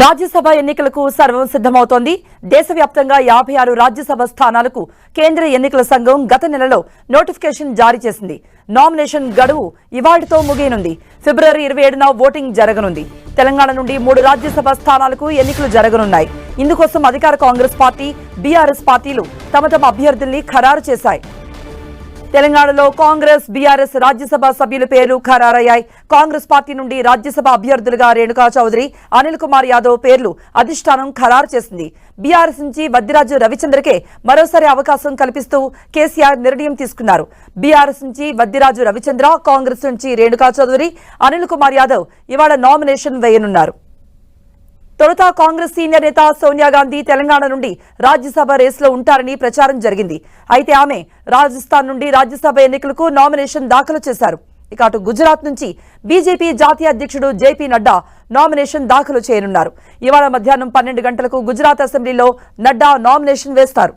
రాజ్యసభ ఎన్నికలకు సర్వం సిద్ధమవుతోంది. దేశవ్యాప్తంగా 56 రాజ్యసభ స్థానాలకు కేంద్ర ఎన్నికల సంఘం గత నెలలో నోటిఫికేషన్ జారీ చేసింది. నామినేషన్ గడువు ఇవాళ్టితో ముగియనుంది. ఫిబ్రవరి 27న ఓటింగ్ జరగనుంది. తెలంగాణ నుండి 3 రాజ్యసభ స్థానాలకు ఎన్నికలు జరగనున్నాయి. ఇందుకోసం అధికార కాంగ్రెస్ పార్టీ, బీఆర్ఎస్ పార్టీలు తమ అభ్యర్థుల్ని ఖరారు చేశాయి. తెలంగాణలో కాంగ్రెస్, బీఆర్ఎస్ రాజ్యసభ సభ్యుల పేర్లు ఖరారయ్యాయి. కాంగ్రెస్ పార్టీ నుండి రాజ్యసభ అభ్యర్థులుగా రేణుకా చౌదరి, అనిల్ కుమార్ యాదవ్ పేర్లు అధిష్టానం ఖరారు చేసింది. బీఆర్ఎస్ నుంచి వద్దిరాజు రవిచంద్రకే మరోసారి అవకాశం కల్పిస్తూ కేసీఆర్ నిర్ణయం తీసుకున్నారు. బీఆర్ఎస్ నుంచి వద్దిరాజు రవిచంద్ర, కాంగ్రెస్ నుంచి రేణుకా చౌదరి, అనిల్ కుమార్ యాదవ్ ఇవాళ నామినేషన్ వేయనున్నారు. తొలుత కాంగ్రెస్ సీనియర్ నేత సోనియా గాంధీ తెలంగాణ నుండి రాజ్యసభ రేసులో ఉంటారని ప్రచారం జరిగింది. అయితే ఆమె రాజస్థాన్ నుండి రాజ్యసభ ఎన్నికలకు నామినేషన్ దాఖలు చేశారు. ఇక అటు గుజరాత్ నుంచి బీజేపీ జాతీయ అధ్యక్షుడు జేపీ నడ్డా నామినేషన్ దాఖలు చేయనున్నారు. ఇవాళ మధ్యాహ్నం 12 గంటలకు గుజరాత్ అసెంబ్లీలో నడ్డా నామినేషన్ వేస్తారు.